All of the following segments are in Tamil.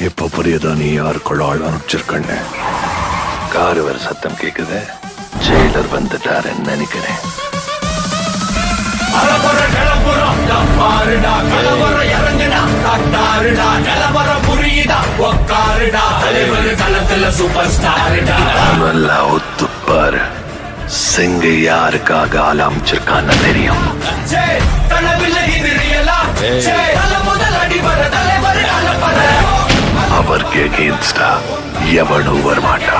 இப்ப புரியுதா நீ யாருக்குள்ள ஆள் அனுப்பிச்சிருக்கன்னு? காரு வர சத்தம் கேக்குது. ஜெயிலர் வந்துட்டாருன்னு நினைக்கிறேன். நல்லா ஒத்துப்பாரு. சிங்க யாருக்காக ஆள் அமைச்சிருக்கான்னு தெரியும். அவருக்கு அகேன்ஸ்டா எவனும் வரமாட்டா.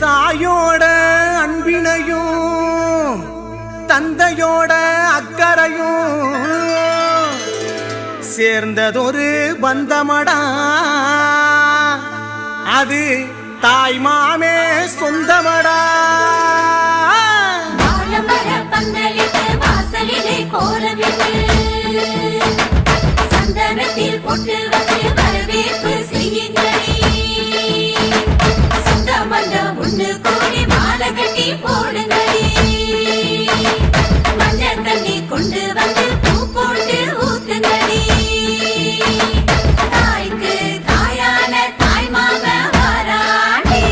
தாயோட அன்பினையும் தந்தையோட அக்கறையும் சேர்ந்ததொரு பந்தமடா. அது தாய் மாமே சொந்தமடா. சந்தனத்தில் போட்டு வந்து வரவேற்பு செய்யுங்களே. ஒண்ணு கோடி மாலை கட்டி போடுங்களே. மஞ்சள் தண்ணி கொண்டு வந்து பூ போட்டு ஊத்துங்களே. தாய்க்கு தாயான தாய் மாம வாராண்டி.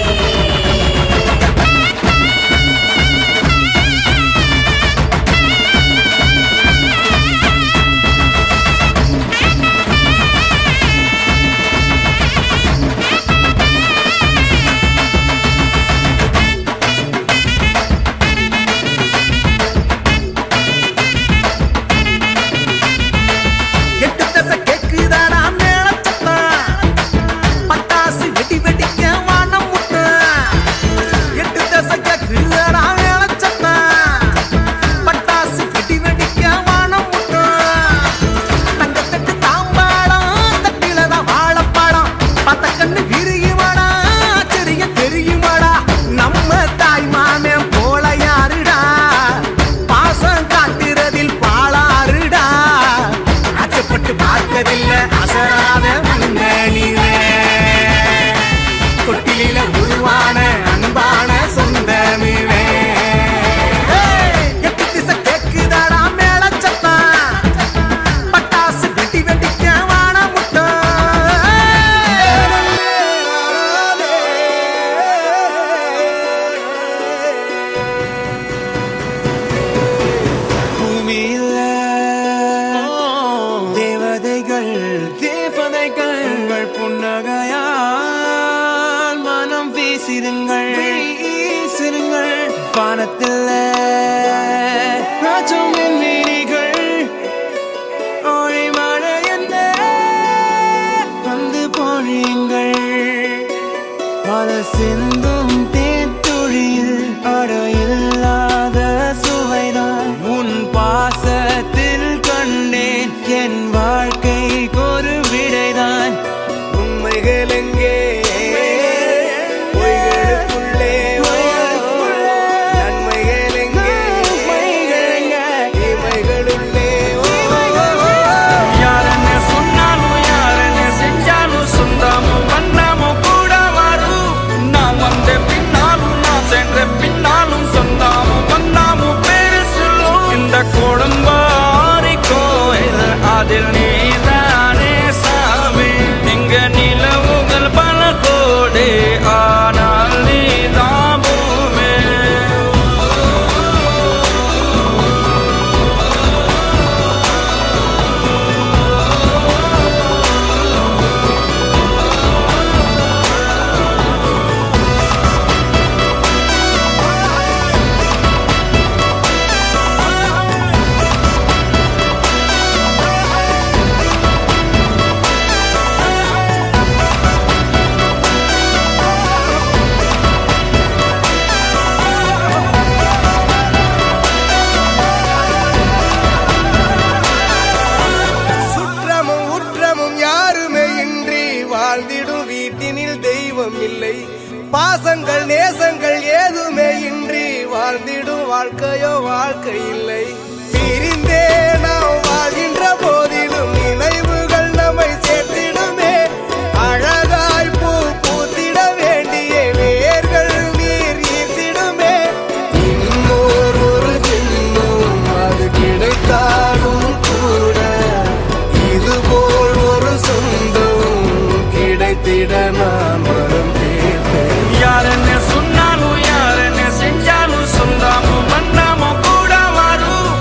புன்னகையால் மனம் வீசிருங்கள் வானத்தில் ராஜமின் மீனிகள் ஒளி மழை என்ன வந்து பொழியுங்கள். அது சிந்தும் தேத்துழியில் அடையில்லாத சுவைதான் உன் பாசத்தில் கண்டேன். என் வாழ்க்கைக்கு ஒரு விடைதான். உண்மைகள் எங்கே பொய்களுக்குள்ளே, நன்மைகள் எங்கே இமைகளுள்ளே. யாரென்ன சொன்னாலும் யாரென்ன செஞ்சாலும் சொந்தமும் வண்ணமும் கூட வரும். நான் இல்லை. பாசங்கள் நேசங்கள் ஏதுமே இன்றி வாழ்ந்திடும் வாழ்க்கையோ வாழ்க்கை இல்லை. பிரிந்தே நாம் வாழ்கின்ற போதிலும் நினைவுகள் நம்மை சேர்த்திடுமே. அழகாய் பூ பூத்திட வேண்டிய வேர்கள் நீர் ஈர்த்திடுமே. இன்னொரு ஜென்மம் அது கிடைத்தாலும் கூட இதுபோல் ஒரு சொந்தம் கிடைத்திட நான் வரம் கேட்டேன். யார் என்ன சொன்னாலும் யார் என்ன செஞ்சாலும் சொந்தாமோ மன்னாமோ கூட வரும்.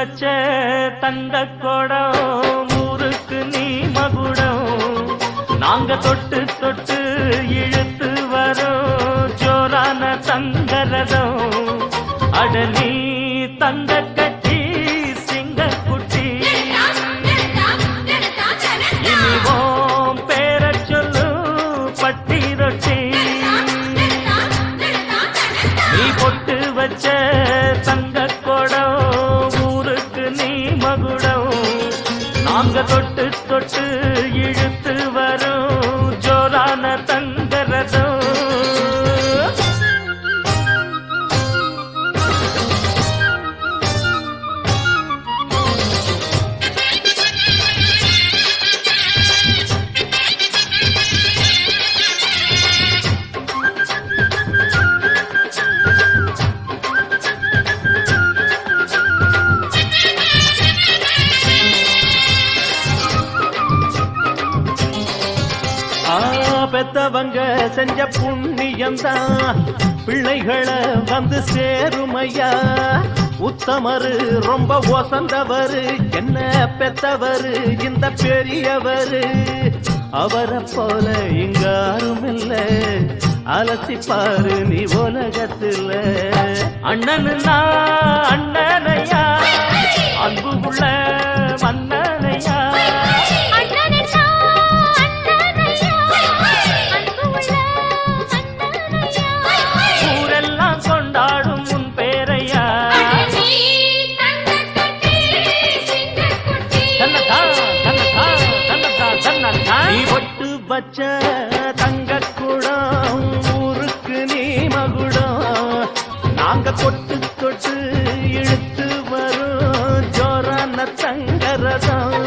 வச்ச தங்க குடம் ஊருக்கு நீ மகுடம் நாங்க தொட்டு தொட்டு இழுத்து வரோம் ஜோரான தங்கரதம் அட நீ தங்க கட்டி சிங்க குட்டி இனிவோம் பேர சொல்லு பட்டி ரொட்டி நீ பொட்டு வச்ச தங்க குடம் ஊருக்கு நீ மகுடம் நாங்க தொட்டு தொட்டு இழுத்து வரும் ஜோரான தங்கரதம் பெத்தவங்க செஞ்ச புண்ணியம்தான் பிள்ளைகளை வந்து சேருமையா உத்தமரு ரொம்ப ஒசந்தவரு என்ன பெத்தவரு இந்த பெரியவரு அவரை போல இங்க யாருமில்ல அலசிப்பாரு நீ உலகத்துல அண்ணனுன்னா அண்ணனையா அன்பு உள்ள மன்னனையா வச்ச தங்க குடம் ஊருக்கு நீ மகுடம் நாங்க தொட்டு தொட்டு இழுத்து வரும் ஜோரான தங்கரதம்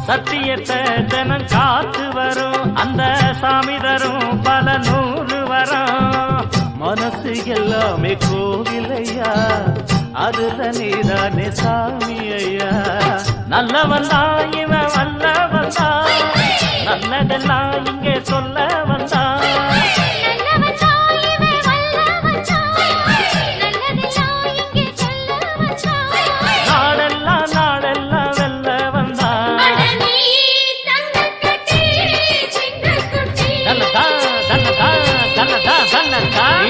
சத்தியத்தை தினம் காத்து வரும் அந்த சாமி தரும் பல நூறு வரும் மனசு எல்லாமே கோவிலையா அதுல நீதானே சாமி ஐயா நல்லவன் தான் இவன் வல்லவன் தான் நல்லதெல்லாம் இங்கே சொல்ல வந்தான்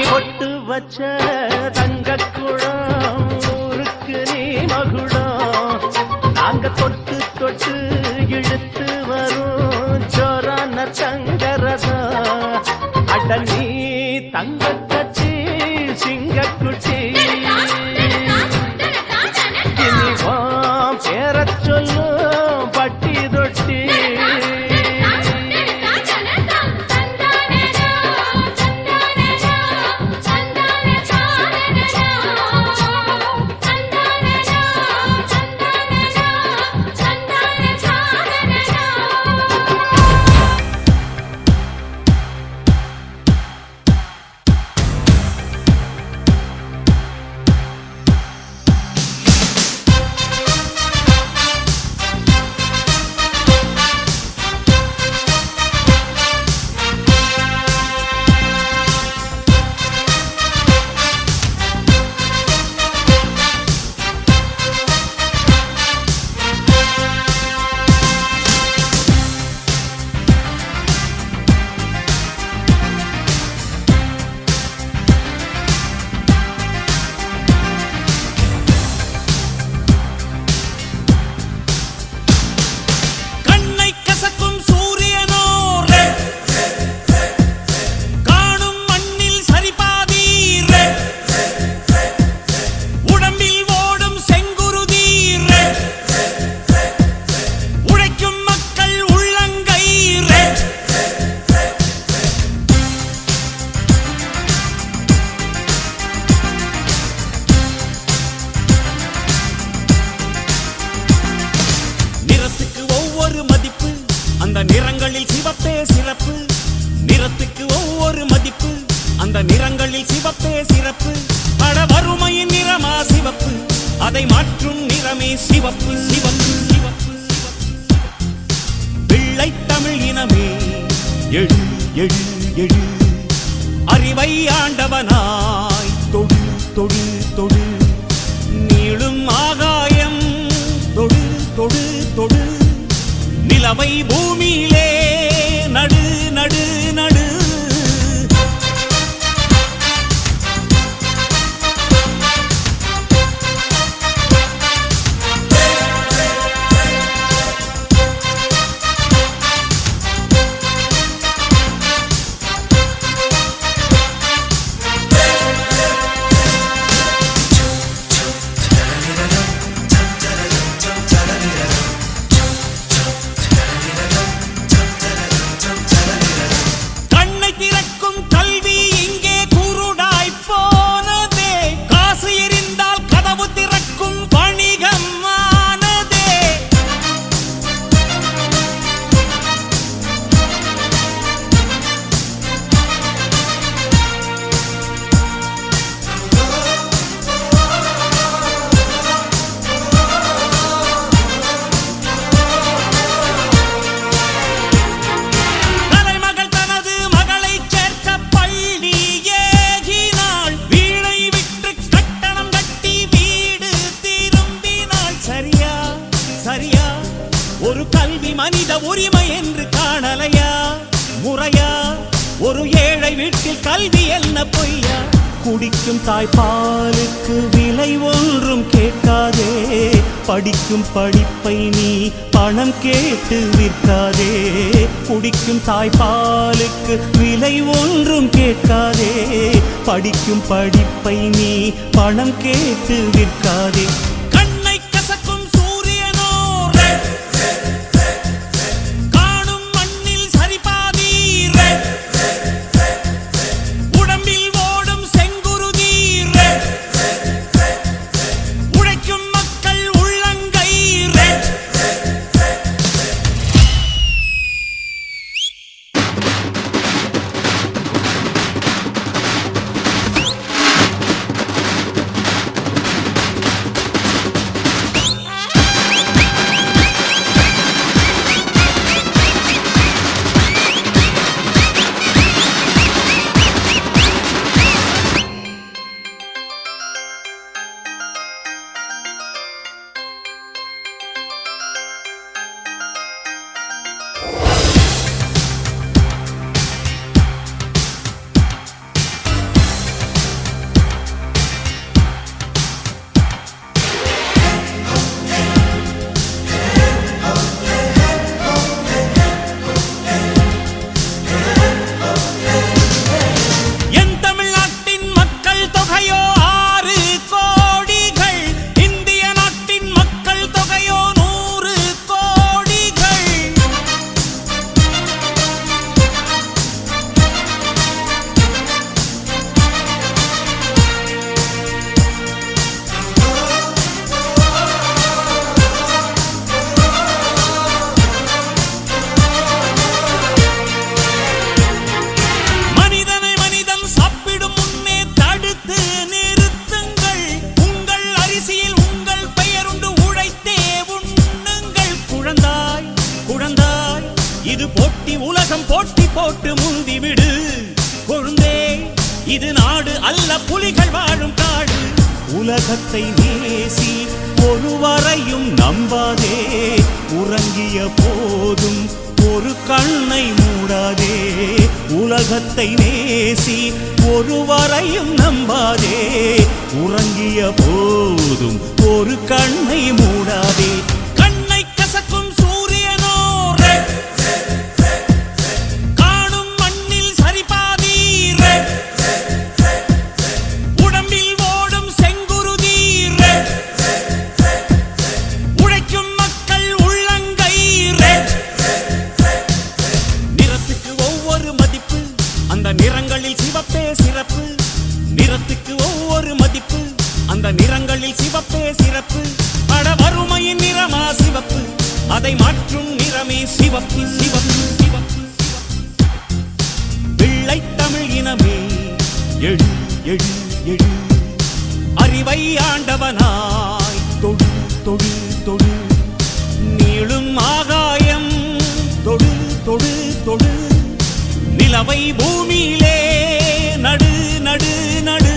பொட்டு வச்ச தங்க குடம் ஊருக்கு நீ மகுடம் நாங்க தொட்டு தொட்டு இழுத்து வரும் ஜோரான தங்கரதம் அட நீ தங்க கட்டி சிங்க குட்டி இனிவோம் பேர சொல்லும் பட்டி தொட்டி நிறங்களில் சிவப்பே சிறப்பு, நிறத்துக்கு ஒவ்வொரு மதிப்பு, அந்த நிறங்களில் சிவப்பே சிறப்பு. பட வறுமையின் நிறமா சிவப்பு, அதை மாற்றும் நிறமே சிவப்பு சிவப்பு சிவப்பு. பிள்ளை தமிழ் இனமே எழு எழு எழு, அறிவை ஆண்டவனாய் தொடு தொடு தொடு, நீளும் ஆகாயம் தொடு தொடு தொடு, நிலவை பூமியிலே நடு நடு நடு. ஒரு கல்வி மனித உரிமை என்று காணலையா முறையா? ஒரு ஏழை வீட்டில் கல்வி என்ன பொய்யா? குடிக்கும் தாய்ப்பாலுக்கு விலை ஒன்றும் கேட்காதே, படிக்கும் படிப்பை நீ பணம் கேட்டு விற்காதே. குடிக்கும் தாய்ப்பாலுக்கு விலை ஒன்றும் கேட்காதே, படிக்கும் படிப்பை நீ பணம் கேட்டு விற்காதே. இது போட்டி உலகம் போட்டி போட்டு முந்திவிடு கொழுந்தே, இது நாடு அல்ல புலிகள் வாழும் காடு. உலகத்தை நேசி ஒருவரையும் நம்பாதே, உறங்கிய போதும் ஒரு கண்ணை மூடாதே. உலகத்தை நேசி ஒருவரையும் நம்பாதே, உறங்கிய போதும் ஒரு கண்ணை மூடாதே. கண்ணை கசக்கும் சூரியனோ காணும் மண்ணில் சரிபாதி, உடம்பில் ஓடும் செங்குருதி, உழைக்கும் மக்கள் உள்ளங்கை. நிறத்துக்கு ஒவ்வொரு மதிப்பு, அந்த நிறங்களில் சிவப்பே சிறப்பு. நிறத்துக்கு ஒவ்வொரு மதிப்பு, அந்த நிறங்களில் சிவப்பே சிறப்பு. பட வறுமையின் நிறமா சிவப்பு, அதை மாற்றும் நிறமே சிவப்பு சிவப்பு சிவப்பு வெள்ளை தமிழ் இனமே எழு எழு எழு அறிவை ஆண்டவனாய் தொடு தொடு தொடு நீளும் ஆகாயம் தொடு தொடு தொடு நிலவை பூமியிலே நடு நடு நடு